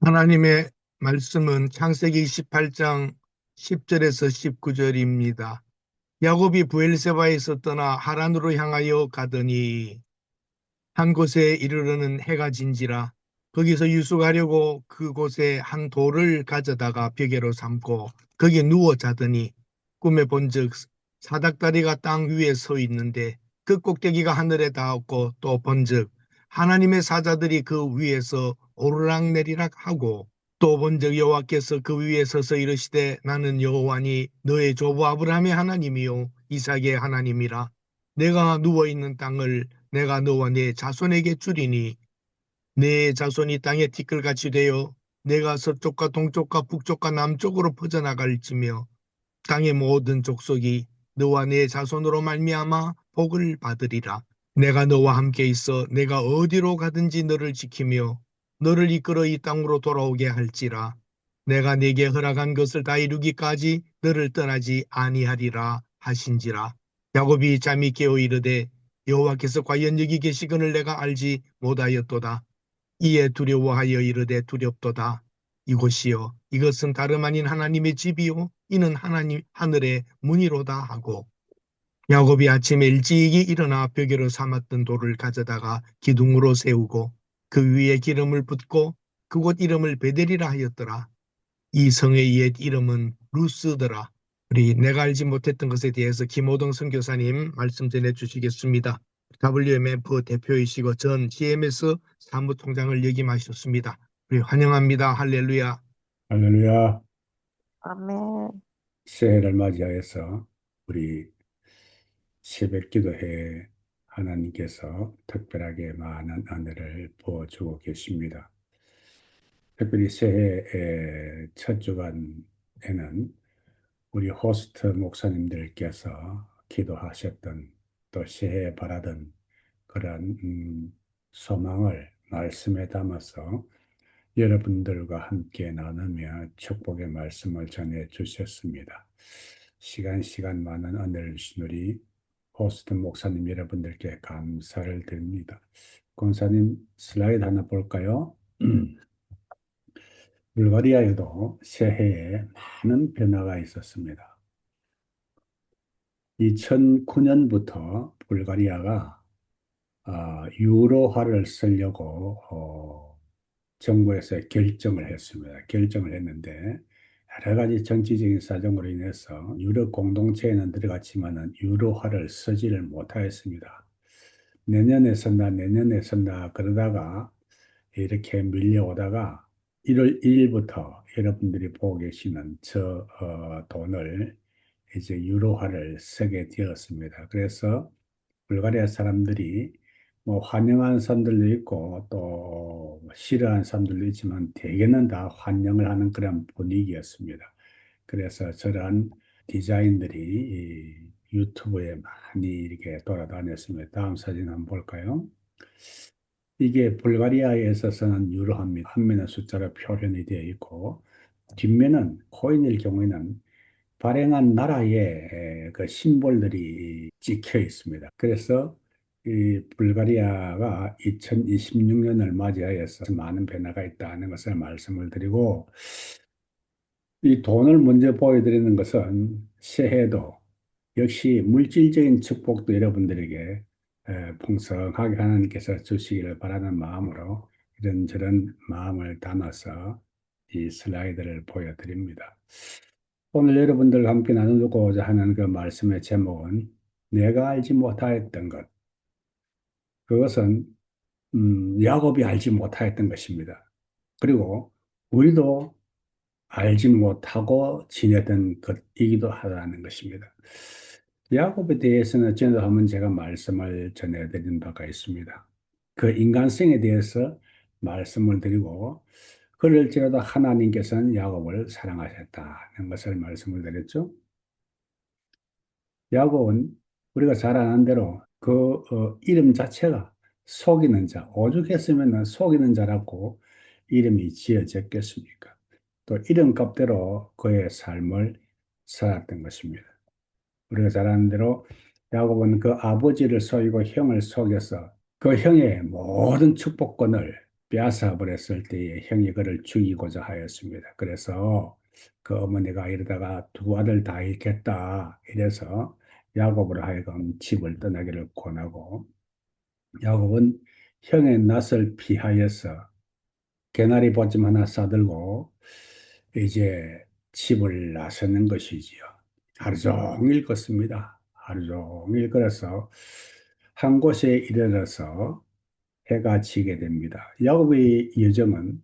하나님의 말씀은 창세기 28장 10절에서 19절입니다. 야곱이 브엘세바에서 떠나 하란으로 향하여 가더니 한 곳에 이르러는 해가 진지라. 거기서 유숙하려고 그곳에 한 돌을 가져다가 벽에로 삼고 거기에 누워 자더니 꿈에 본즉 사닥다리가 땅 위에 서 있는데 그 꼭대기가 하늘에 닿았고 또 본즉 하나님의 사자들이 그 위에서 오르락내리락 하고 또 본즉 여호와께서 그 위에 서서 이르시되 나는 여호와니 너의 조부 아브라함의 하나님이요 이삭의 하나님이라. 내가 누워 있는 땅을 내가 너와 네 자손에게 주리니 네 자손이 땅에 티끌같이 되어 내가 서쪽과 동쪽과 북쪽과 남쪽으로 퍼져나갈지며 땅의 모든 족속이 너와 네 자손으로 말미암아 복을 받으리라. 내가 너와 함께 있어 내가 어디로 가든지 너를 지키며 너를 이끌어 이 땅으로 돌아오게 할지라. 내가 네게 허락한 것을 다 이루기까지 너를 떠나지 아니하리라 하신지라. 야곱이 잠이 깨어 이르되 여호와께서 과연 여기 계시거늘 내가 알지 못하였도다. 이에 두려워하여 이르되 두렵도다. 이곳이요 이것은 다름 아닌 하나님의 집이요 이는 하나님 하늘의 문이로다 하고 야곱이 아침에 일찍이 일어나 벽에로 삼았던 돌을 가져다가 기둥으로 세우고 그 위에 기름을 붓고 그곳 이름을 베델이라 하였더라. 이 성의 옛 이름은 루스더라. 우리 내가 알지 못했던 것에 대해서 김호동 선교사님 말씀 전해 주시겠습니다. WMF 대표이시고 전 GMS 사무총장을 역임하셨습니다. 우리 환영합니다. 할렐루야. 할렐루야. 아멘. 새해를 맞이하여서 우리 새벽 기도회에 하나님께서 특별하게 많은 은혜를 부어주고 계십니다. 특별히 새해의 첫 주간에는 우리 호스트 목사님들께서 기도하셨던 또 새해에 바라던 그런 소망을 말씀에 담아서 여러분들과 함께 나누며 축복의 말씀을 전해 주셨습니다. 시간 많은 은혜를 주신 우리 호스트 목사님 여러분들께 감사를 드립니다. 권사님 슬라이드 하나 볼까요? 불가리아에도 새해에 많은 변화가 있었습니다. 2009년부터 불가리아가 유로화를 쓰려고 정부에서 결정을 했습니다. 결정을 했는데 여러 가지 정치적인 사정으로 인해서 유럽 공동체에는 들어갔지만은 유로화를 쓰지를 못하였습니다. 내년에 쓴다 그러다가 이렇게 밀려오다가 1월 1일부터 여러분들이 보고 계시는 저 돈을 이제 유로화를 쓰게 되었습니다. 그래서 불가리아 사람들이 뭐 환영하는 사람들도 있고 또 싫어하는 사람들도 있지만 대개는 다 환영을 하는 그런 분위기였습니다. 그래서 저런 디자인들이 이 유튜브에 많이 이렇게 돌아다녔습니다. 다음 사진 한번 볼까요? 이게 불가리아에 있어서는 유로화입니다. 앞면은 숫자로 표현이 되어 있고 뒷면은 코인일 경우에는 발행한 나라의 그 심볼들이 찍혀 있습니다. 그래서 이 불가리아가 2026년을 맞이하여서 많은 변화가 있다는 것을 말씀을 드리고 이 돈을 먼저 보여드리는 것은 새해도 역시 물질적인 축복도 여러분들에게 풍성하게 하나님께서 주시기를 바라는 마음으로 이런저런 마음을 담아서 이 슬라이드를 보여드립니다. 오늘 여러분들과 함께 나누고자 하는 그 말씀의 제목은 내가 알지 못하였던 것. 그것은 야곱이 알지 못하였던 것입니다. 그리고 우리도 알지 못하고 지내던 것이기도 하다는 것입니다. 야곱에 대해서는 전에도 한번 제가 말씀을 전해드린 바가 있습니다. 그 인간성에 대해서 말씀을 드리고 그럴지라도 하나님께서는 야곱을 사랑하셨다는 것을 말씀을 드렸죠. 야곱은 우리가 잘 아는 대로 그 이름 자체가 속이는 자, 오죽했으면 속이는 자라고 이름이 지어졌겠습니까? 또 이름값대로 그의 삶을 살았던 것입니다. 우리가 잘 아는 대로 야곱은 그 아버지를 속이고 형을 속여서 그 형의 모든 축복권을 빼앗아 버렸을 때에 형이 그를 죽이고자 하였습니다. 그래서 그 어머니가 이러다가 두 아들 다 잃겠다 이래서 야곱으로 하여금 집을 떠나기를 권하고, 야곱은 형의 낯을 피하여서 개나리 보침 하나 싸들고 이제 집을 나서는 것이지요. 하루 종일 걷습니다. 하루 종일 걸어서 한 곳에 이르러서 해가 지게 됩니다. 야곱의 여정은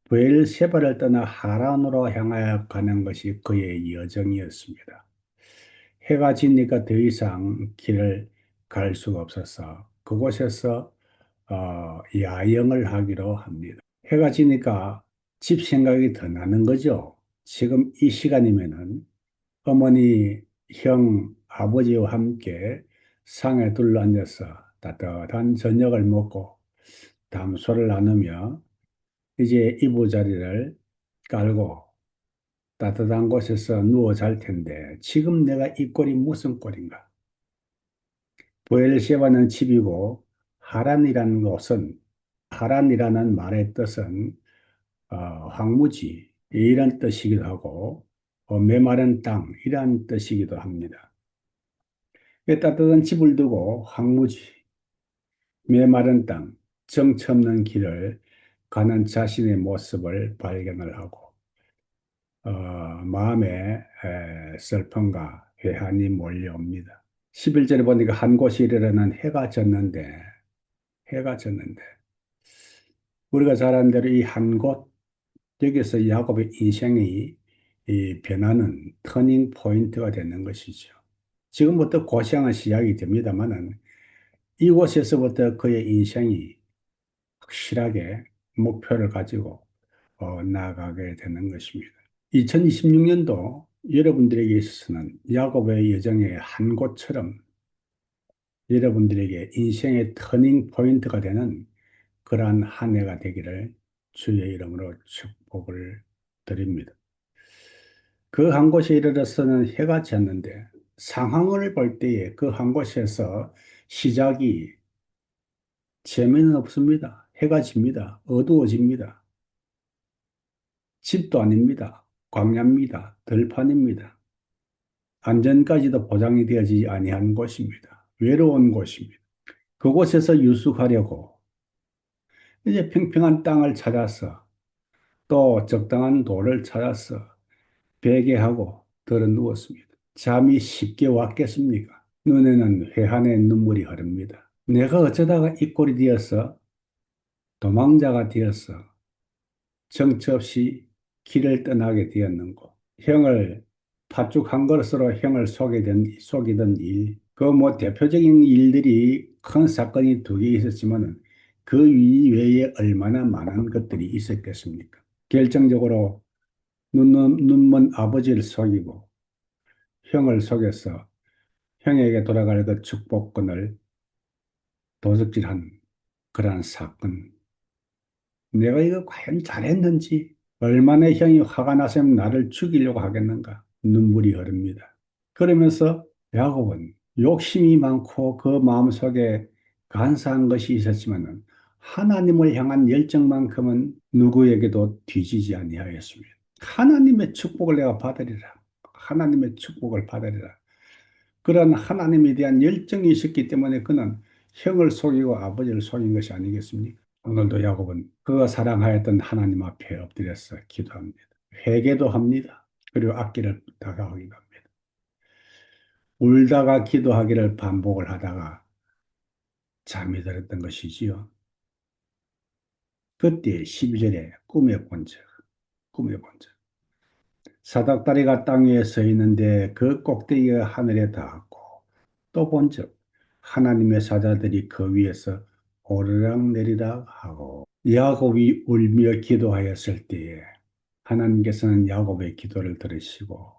브엘세바를 떠나 하란으로 향하여 가는 것이 그의 여정이었습니다. 해가 지니까 더 이상 길을 갈 수가 없어서 그곳에서 야영을 하기로 합니다. 해가 지니까 집 생각이 더 나는 거죠. 지금 이 시간이면은 어머니, 형, 아버지와 함께 상에 둘러앉아서 따뜻한 저녁을 먹고 담소를 나누며 이제 이부자리를 깔고 따뜻한 곳에서 누워 잘 텐데 지금 내가 이 꼴이 무슨 꼴인가? 브엘셰바는 집이고 하란이라는 곳은, 하란이라는 말의 뜻은 황무지 이런 뜻이기도 하고 메마른 땅 이런 뜻이기도 합니다. 이 따뜻한 집을 두고 황무지, 메마른 땅, 정처 없는 길을 가는 자신의 모습을 발견을 하고 마음에 슬픔과 회한이 몰려옵니다. 11절에 보니까 한 곳이 이르러는 해가 졌는데 우리가 잘 아는 대로 이 한 곳, 여기서 야곱의 인생이 이 변하는 터닝 포인트가 되는 것이죠. 지금부터 고생은 시작이 됩니다만은 이곳에서부터 그의 인생이 확실하게 목표를 가지고 나아가게 되는 것입니다. 2026년도 여러분들에게 있어서는 야곱의 여정의 한 곳처럼 여러분들에게 인생의 터닝 포인트가 되는 그러한 한 해가 되기를 주의 이름으로 축복을 드립니다. 그 한 곳에 이르러서는 해가 졌는데 상황을 볼 때에 그 한 곳에서 시작이 재미는 없습니다. 해가 집니다. 어두워집니다. 집도 아닙니다. 광야입니다. 들판입니다. 안전까지도 보장이 되어지지 아니한 곳입니다. 외로운 곳입니다. 그곳에서 유숙하려고 이제 평평한 땅을 찾아서 또 적당한 돌을 찾아서 베개하고 들어 누웠습니다. 잠이 쉽게 왔겠습니까? 눈에는 회한의 눈물이 흐릅니다. 내가 어쩌다가 이 꼴이 되어서 도망자가 되어서 정처 없이 길을 떠나게 되었는고, 형을 팥죽 한 그릇으로 형을 속이던 일, 그 뭐 대표적인 일들이 큰 사건이 두 개 있었지만은 그 이외에 얼마나 많은 것들이 있었겠습니까? 결정적으로 눈먼 아버지를 속이고 형을 속여서 형에게 돌아갈 그 축복권을 도둑질한 그러한 사건. 내가 이거 과연 잘했는지, 얼마나 형이 화가 나서면 나를 죽이려고 하겠는가. 눈물이 흐릅니다. 그러면서 야곱은 욕심이 많고 그 마음속에 간사한 것이 있었지만은 하나님을 향한 열정만큼은 누구에게도 뒤지지 아니하였습니다. 하나님의 축복을 내가 받으리라. 하나님의 축복을 받으리라. 그런 하나님에 대한 열정이 있었기 때문에 그는 형을 속이고 아버지를 속인 것이 아니겠습니까? 오늘도 야곱은 그가 사랑하였던 하나님 앞에 엎드려서 기도합니다. 회개도 합니다. 그리고 악기를 다가가기도 합니다. 울다가 기도하기를 반복을 하다가 잠이 들었던 것이지요. 그때 12절에 꿈에 본 적. 사닥다리가 땅 위에 서 있는데 그 꼭대기가 하늘에 닿았고 또 본 적, 하나님의 사자들이 그 위에서 오르락 내리락 하고, 야곱이 울며 기도하였을 때에 하나님께서는 야곱의 기도를 들으시고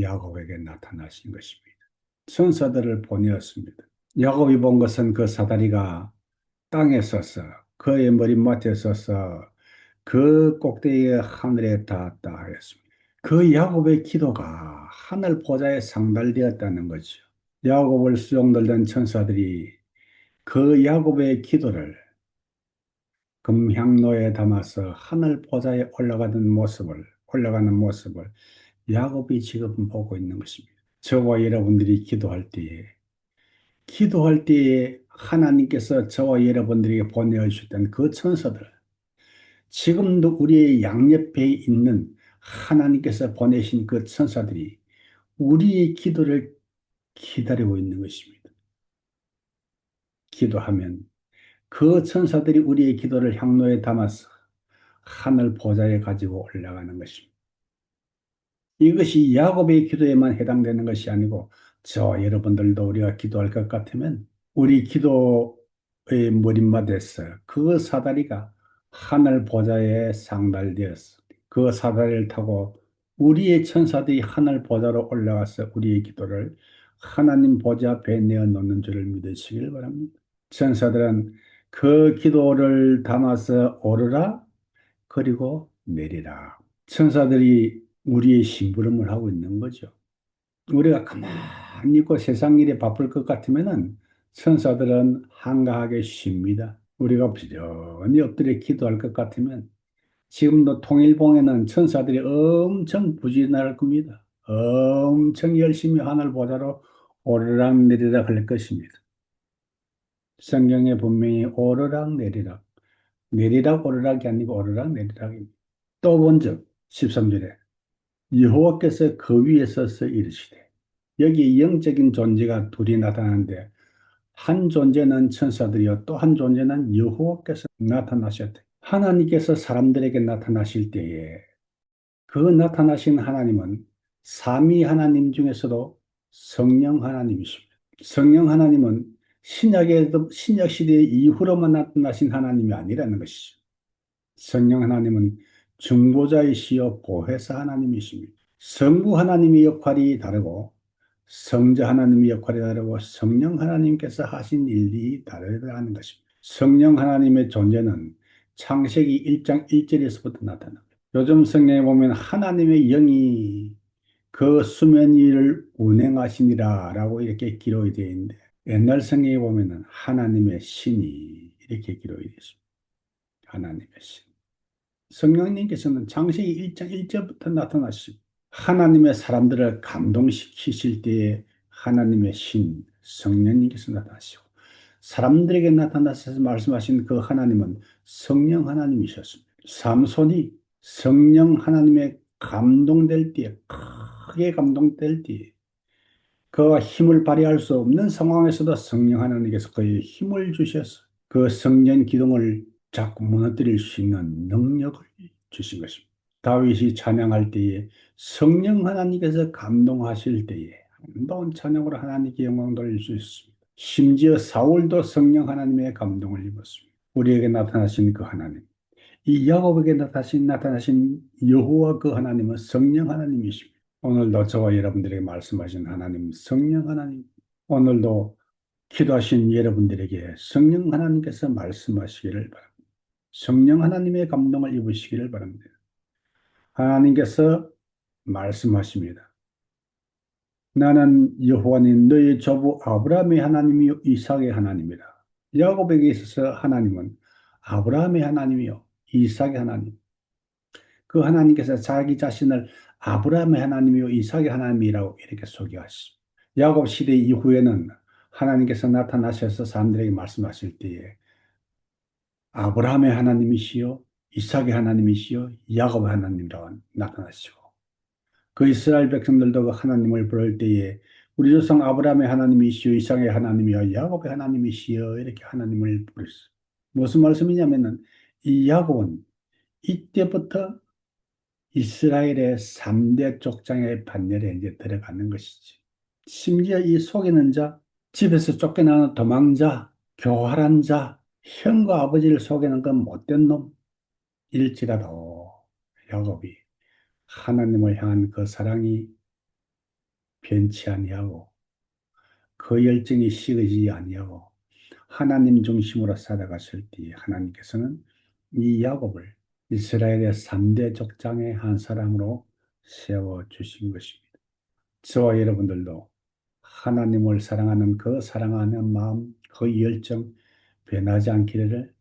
야곱에게 나타나신 것입니다. 천사들을 보내었습니다. 야곱이 본 것은 그 사다리가 땅에 서서 그의 머리맡에 서서 그 꼭대기에 하늘에 닿았다 하였습니다. 그 야곱의 기도가 하늘 보좌에 상달되었다는 거죠. 야곱을 수종 들던 천사들이 그 야곱의 기도를 금향로에 담아서 하늘 보좌에 올라가는 모습을 야곱이 지금 보고 있는 것입니다. 저와 여러분들이 기도할 때에 하나님께서 저와 여러분들에게 보내주셨던 그 천사들, 지금도 우리의 양옆에 있는 하나님께서 보내신 그 천사들이 우리의 기도를 기다리고 있는 것입니다. 기도하면 그 천사들이 우리의 기도를 향로에 담아서 하늘 보좌에 가지고 올라가는 것입니다. 이것이 야곱의 기도에만 해당되는 것이 아니고 저와 여러분들도 우리가 기도할 것 같으면 우리 기도의 머릿말에서 그 사다리가 하늘 보좌에 상달되었어. 그 사다리를 타고 우리의 천사들이 하늘 보좌로 올라가서 우리의 기도를 하나님 보좌 앞에 내어놓는 줄을 믿으시길 바랍니다. 천사들은 그 기도를 담아서 오르라 그리고 내리라. 천사들이 우리의 심부름을 하고 있는 거죠. 우리가 가만히 있고 세상 일에 바쁠 것 같으면은 천사들은 한가하게 쉽니다. 우리가 부지런히 엎드려 기도할 것 같으면 지금도 통일봉에는 천사들이 엄청 부지런할 겁니다. 엄청 열심히 하늘 보좌로 오르락 내리락 할 것입니다. 성경에 분명히 오르락 내리락, 내리락 오르락이 아니고 오르락 내리락입니다. 또 먼저 13절에 여호와께서 그 위에 서서 이르시되, 여기 영적인 존재가 둘이 나타나는데 한 존재는 천사들이요 또 한 존재는 여호와께서 나타나셨대. 하나님께서 사람들에게 나타나실 때에 그 나타나신 하나님은 삼위 하나님 중에서도 성령 하나님이십니다. 성령 하나님은 신약 시대 이후로만 나타나신 하나님이 아니라는 것이죠. 성령 하나님은 중보자이시여 보혜사 하나님이십니다. 성부 하나님의 역할이 다르고 성자 하나님의 역할이 다르고 성령 하나님께서 하신 일이 다르다는 것입니다. 성령 하나님의 존재는 창세기 1장 1절에서부터 나타납니다. 요즘 성경에 보면 하나님의 영이 그 수면 위를 운행하시니라 라고 이렇게 기록이 되어 있는데 옛날 성경에 보면 하나님의 신이 이렇게 기록이 되어 있습니다. 하나님의 신. 성령님께서는 창세기 1장 1절부터 나타나시고 하나님의 사람들을 감동시키실 때에 하나님의 신, 성령님께서 나타나시고 사람들에게 나타나셔서 말씀하신 그 하나님은 성령 하나님이셨습니다. 삼손이 성령 하나님의 감동될 때에, 크게 감동될 때에 그가 힘을 발휘할 수 없는 상황에서도 성령 하나님께서 그의 힘을 주셔서 그 성령 기둥을 자꾸 무너뜨릴 수 있는 능력을 주신 것입니다. 다윗이 찬양할 때에 성령 하나님께서 감동하실 때에 아름다운 찬양으로 하나님께 영광 돌릴 수 있습니다. 심지어 사울도 성령 하나님의 감동을 입었습니다. 우리에게 나타나신 그 하나님, 이 야곱에게 나타나신 여호와 그 하나님은 성령 하나님이십니다. 오늘도 저와 여러분들에게 말씀하신 하나님, 성령 하나님, 오늘도 기도하신 여러분들에게 성령 하나님께서 말씀하시기를 바랍니다. 성령 하나님의 감동을 입으시기를 바랍니다. 하나님께서 말씀하십니다. 나는 여호와니 너의 조부 아브라함의 하나님이요 이삭의 하나님이라. 야곱에게 있어서 하나님은 아브라함의 하나님이요 이삭의 하나님. 그 하나님께서 자기 자신을 아브라함의 하나님이요 이삭의 하나님이라고 이렇게 소개하십니다. 야곱 시대 이후에는 하나님께서 나타나셔서 사람들에게 말씀하실 때에 아브라함의 하나님이시요 이삭의 하나님이시요 야곱의 하나님이라고 나타나시고 그 이스라엘 백성들도 그 하나님을 부를 때에 우리 조상 아브라함의 하나님이시요 이삭의 하나님이요 야곱의 하나님이시요 이렇게 하나님을 부르셨어요. 무슨 말씀이냐면은 이 야곱은 이때부터 이스라엘의 3대 족장의 반열에 이제 들어가는 것이지. 심지어 이 속이는 자, 집에서 쫓겨나는 도망자, 교활한 자, 형과 아버지를 속이는 건 못된 놈일지라도 야곱이 하나님을 향한 그 사랑이 변치 아니하고 그 열정이 식어지지 아니하고 하나님 중심으로 살아갔을 때 하나님께서는 이 야곱을 이스라엘의 3대 족장의 한 사람으로 세워주신 것입니다. 저와 여러분들도 하나님을 사랑하는 그 사랑하는 마음, 그 열정 변하지 않기를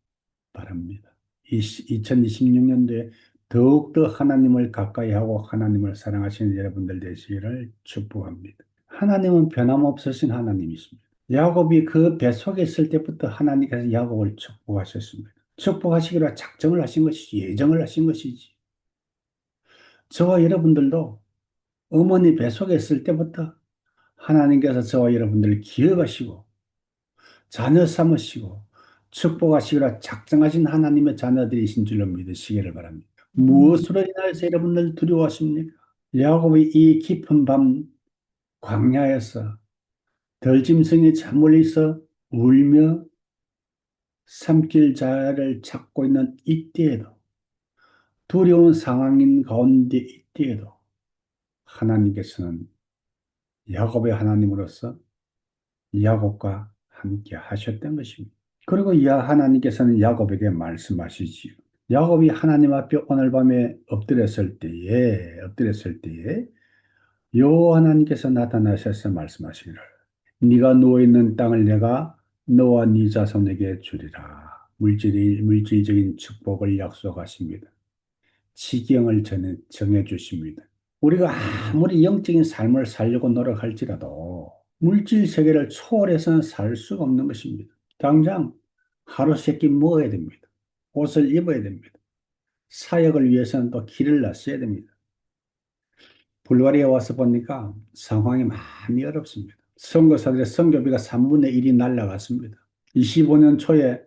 바랍니다. 2026년도에 더욱더 하나님을 가까이 하고 하나님을 사랑하시는 여러분들 되시기를 축복합니다. 하나님은 변함없으신 하나님이십니다. 야곱이 그 뱃속에 있을 때부터 하나님께서 야곱을 축복하셨습니다. 축복하시기로 작정을 하신 것이지, 예정을 하신 것이지. 저와 여러분들도 어머니 뱃속에 있을 때부터 하나님께서 저와 여러분들을 기억하시고 자녀 삼으시고 축복하시기로 작정하신 하나님의 자녀들이신 줄로 믿으시기를 바랍니다. 무엇으로 인하여서 여러분들 두려워하십니까? 야곱이 이 깊은 밤 광야에서 들짐승이 잠을리서 울며 삼킬 자를 찾고 있는 이때에도 두려운 상황인 가운데 이때에도 하나님께서는 야곱의 하나님으로서 야곱과 함께 하셨던 것입니다. 그리고 하나님께서는 야곱에게 말씀하시지요. 야곱이 하나님 앞에 오늘 밤에 엎드렸을 때에 여호와 하나님께서 나타나셔서 말씀하시기를 네가 누워 있는 땅을 내가 너와 네 자손에게 주리라. 물질적인 축복을 약속하십니다. 지경을 정해 주십니다. 우리가 아무리 영적인 삶을 살려고 노력할지라도 물질 세계를 초월해서는 살 수가 없는 것입니다. 당장 하루 세끼 먹어야 됩니다. 옷을 입어야 됩니다. 사역을 위해서는 또 길을 났어야 됩니다. 불가리아에 와서 보니까 상황이 많이 어렵습니다. 선교사들의 선교비가 3분의 1이 날라갔습니다. 25년 초에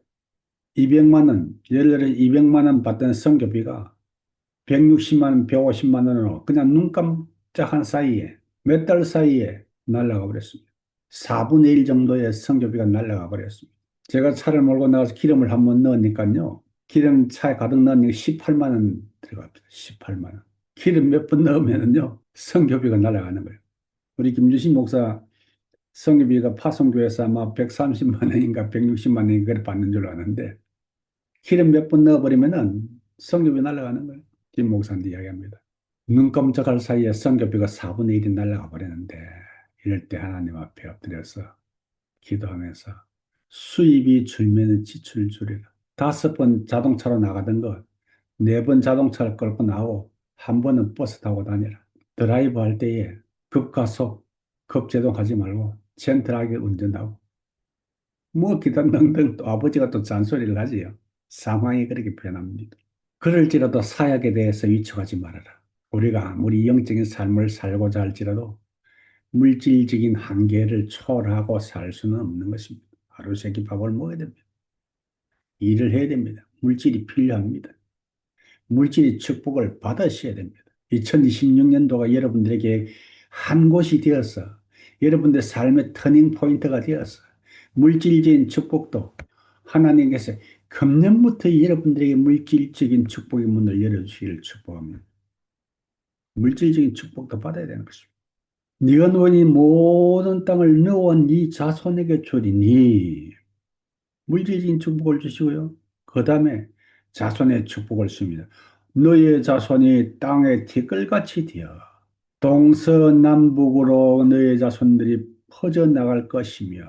200만 원, 예를 들어 200만 원 받던 선교비가 160만 원, 150만 원으로 그냥 눈 깜짝한 사이에 몇 달 사이에 날아가 버렸습니다. 4분의 1 정도의 선교비가 날아가 버렸습니다. 제가 차를 몰고 나가서 기름을 한번 넣으니까요. 기름 차에 가득 넣으니까 18만 원 들어갑니다. 18만 원. 기름 몇 번 넣으면은요. 선교비가 날아가는 거예요. 우리 김주신 목사 선교비가 파송교회에서 아마 130만 원인가 160만 원인가 그래 받는 줄 아는데 기름 몇 번 넣어버리면은 선교비 날아가는 거예요. 김 목사님 이야기합니다. 눈 깜짝할 사이에 선교비가 4분의 1이 날아가 버렸는데 이럴 때 하나님 앞에 엎드려서 기도하면서 수입이 줄면 지출 줄이라. 5번 자동차로 나가던 거 4번 자동차를 끌고 나오고 한 번은 버스 타고 다니라. 드라이브 할 때에 급가속, 급제동 하지 말고 젠틀하게 운전하고 뭐 기타 등등 또 아버지가 또 잔소리를 하지요. 상황이 그렇게 변합니다. 그럴지라도 사역에 대해서 위축하지 말아라. 우리가 아무리 영적인 삶을 살고자 할지라도 물질적인 한계를 초월하고 살 수는 없는 것입니다. 하루 세끼 밥을 먹어야 됩니다. 일을 해야 됩니다. 물질이 필요합니다. 물질의 축복을 받으셔야 됩니다. 2026년도가 여러분들에게 한 곳이 되어서 여러분들 삶의 터닝 포인트가 되어서 물질적인 축복도 하나님께서 금년부터 여러분들에게 물질적인 축복의 문을 열어주시기를 축복합니다. 물질적인 축복도 받아야 되는 것입니다. 네가 누워니 모든 땅을 너와 네 자손에게 주리니 물질적인 축복을 주시고요. 그 다음에 자손의 축복을 줍니다. 너의 자손이 땅의 티끌같이 되어 동서남북으로 너의 자손들이 퍼져나갈 것이며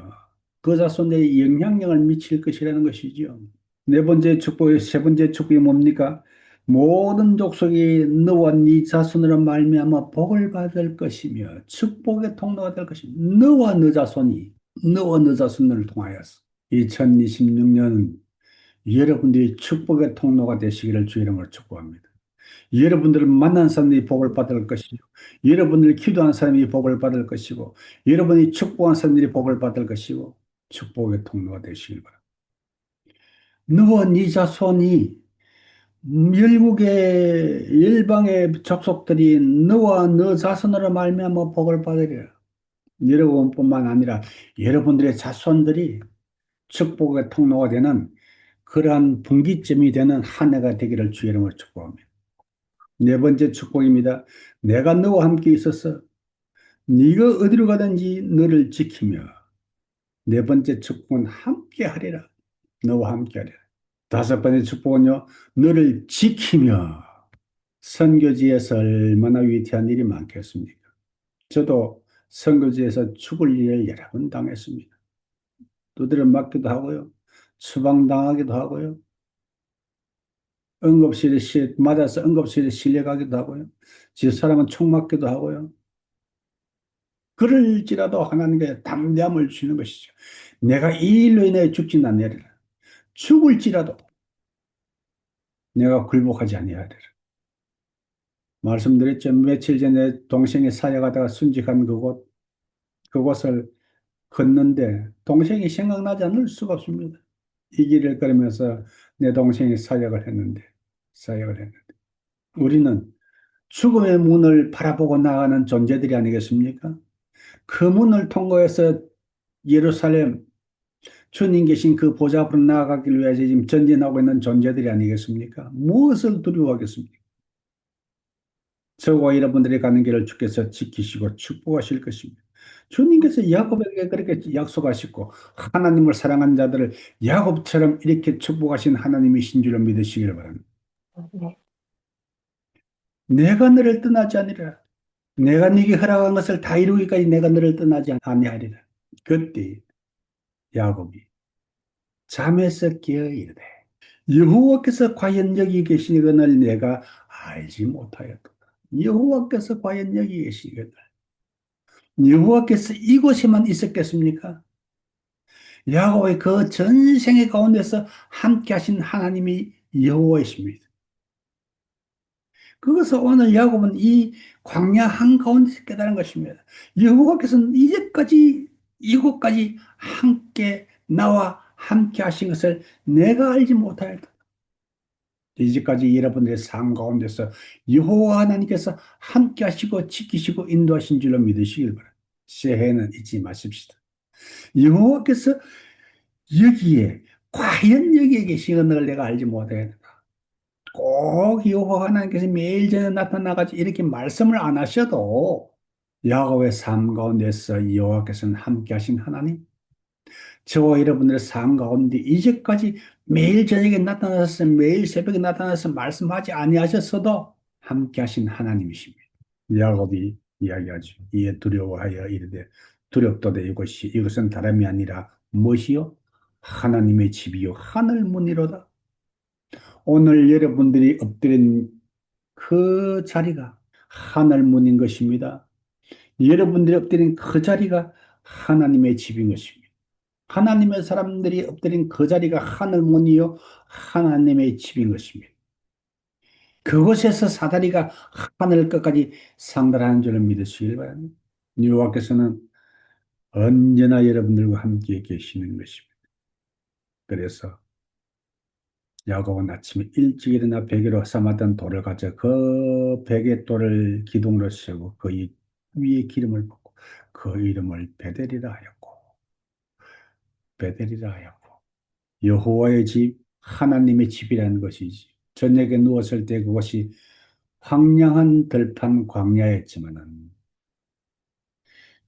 그 자손들의 영향력을 미칠 것이라는 것이죠. 네 번째 축복의 세 번째 축복이 뭡니까? 모든 족속이 너와 네 자손으로 말미암아 복을 받을 것이며 축복의 통로가 될 것이며 너와 너 자손을 통하여서 2026년 여러분들이 축복의 통로가 되시기를 주 이름으로 축복합니다. 여러분들을 만난 사람들이 복을 받을 것이고 여러분들이 기도한 사람이 복을 받을 것이고 여러분이 축복한 사람들이 복을 받을 것이고 축복의 통로가 되시길 바랍니다. 너와 네 자손이 열국의 열방의 족속들이 너와 너 자손으로 말미암아 복을 받으리라. 여러분뿐만 아니라 여러분들의 자손들이 축복의 통로가 되는 그러한 분기점이 되는 한 해가 되기를 주 이름으로 축복합니다. 네 번째 축복입니다. 내가 너와 함께 있어서 네가 어디로 가든지 너를 지키며 네 번째 축복은 함께 하리라. 너와 함께 하리라. 다섯 번째 축복은요. 너를 지키며 선교지에서 얼마나 위태한 일이 많겠습니까? 저도 선교지에서 죽을 일을 여러 번 당했습니다. 두드려 맞기도 하고요. 추방당하기도 하고요. 맞아서 응급실에 실려가기도 하고요. 집사람은 총 맞기도 하고요. 그럴지라도 하나님께 담대함을 주는 것이죠. 내가 이 일로 인해 죽진 아니하리라. 죽을지라도 내가 굴복하지 아니하리라. 말씀드렸죠. 며칠 전에 동생이 사역하다가 순직한 그곳을 걷는데 동생이 생각나지 않을 수가 없습니다. 이 길을 걸으면서 내 동생이 사역을 했는데 우리는 죽음의 문을 바라보고 나가는 존재들이 아니겠습니까? 그 문을 통과해서 예루살렘 주님 계신 그 보좌 앞으로 나아가기 위해서 지금 전진하고 있는 존재들이 아니겠습니까? 무엇을 두려워하겠습니까? 저와 여러분들이 가는 길을 주께서 지키시고 축복하실 것입니다. 주님께서 야곱에게 그렇게 약속하시고 하나님을 사랑한 자들을 야곱처럼 이렇게 축복하신 하나님이신 줄을 믿으시기를 바랍니다. 네. 내가 너를 떠나지 아니라 내가 네게 허락한 것을 다 이루기까지 내가 너를 떠나지 아니하리라. 그때 야곱이 잠에서 깨어 이르되 여호와께서 과연 여기 계시거늘 내가 알지 못하였도다. 여호와께서 과연 여기 계시거늘 여호와께서 이곳에만 있었겠습니까? 야곱의 그 전생의 가운데서 함께 하신 하나님이 여호와이십니다. 그것을 오늘 야곱은 이 광야 한가운데서 깨달은 것입니다. 여호와께서는 이제까지 이곳까지 함께 나와 함께 하신 것을 내가 알지 못하였다. 이제까지 여러분들의 삶 가운데서 여호와 하나님께서 함께 하시고 지키시고 인도하신 줄로 믿으시길 바랍니다. 새해는 잊지 마십시다. 여호와께서 여기에 과연 여기에 계시는 내가 알지 못하였다. 꼭 여호와 하나님께서 매일 전에 나타나가지고 이렇게 말씀을 안 하셔도 야곱의 삶 가운데서 여호와께서는 함께 하신 하나님, 저와 여러분들의 삶 가운데 이제까지 매일 저녁에 나타나서 매일 새벽에 나타나서 말씀하지 아니하셨어도 함께 하신 하나님이십니다. 야곱이 이야기하죠. 이에 두려워하여 이르되 두렵도다 이것은 다름이 아니라 무엇이요? 하나님의 집이요 하늘 문이로다. 오늘 여러분들이 엎드린 그 자리가 하늘문인 것입니다. 여러분들이 엎드린 그 자리가 하나님의 집인 것입니다. 하나님의 사람들이 엎드린 그 자리가 하늘문이요 하나님의 집인 것입니다. 그곳에서 사다리가 하늘 끝까지 상달하는 줄을 믿으시길 바랍니다. 여호와께서는 언제나 여러분들과 함께 계시는 것입니다. 그래서 야곱은 아침에 일찍 일어나 베개로 삼았던 돌을 가져 그 베개 돌을 기둥으로 세우고 그 위에 기름을 붓고 그 이름을 베델이라 하였고 여호와의 집 하나님의 집이라는 것이지. 저녁에 누웠을 때 그것이 황량한 들판 광야였지만은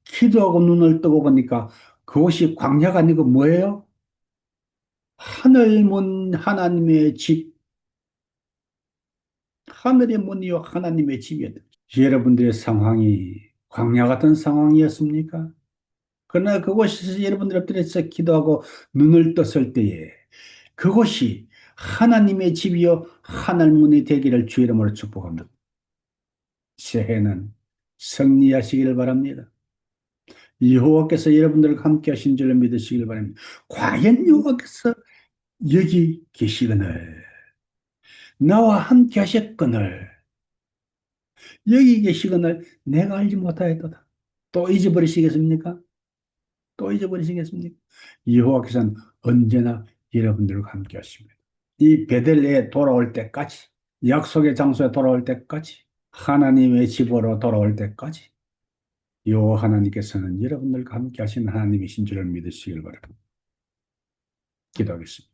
기도하고 눈을 뜨고 보니까 그것이 광야가 아니고 뭐예요? 하늘문 하나님의 집, 하늘의 문이요 하나님의 집이었다. 여러분들의 상황이 광야 같은 상황이었습니까? 그러나 그곳에서 여러분들 엎드려서 기도하고 눈을 떴을 때에 그곳이 하나님의 집이요 하늘문이 되기를 주의 이름으로 축복합니다. 새해는 승리하시기를 바랍니다. 여호와께서 여러분들과 함께 하신 줄을 믿으시길 바랍니다. 과연 여호와께서 여기 계시거늘 나와 함께 하셨거늘 여기 계시거늘 내가 알지 못하였도다. 또 잊어버리시겠습니까? 또 잊어버리시겠습니까? 여호와께서는 언제나 여러분들과 함께 하십니다. 이 베들레에 돌아올 때까지, 약속의 장소에 돌아올 때까지, 하나님의 집으로 돌아올 때까지 여호와 하나님께서는 여러분들과 함께 하신 하나님이신 줄을 믿으시길 바랍니다. 기도하겠습니다.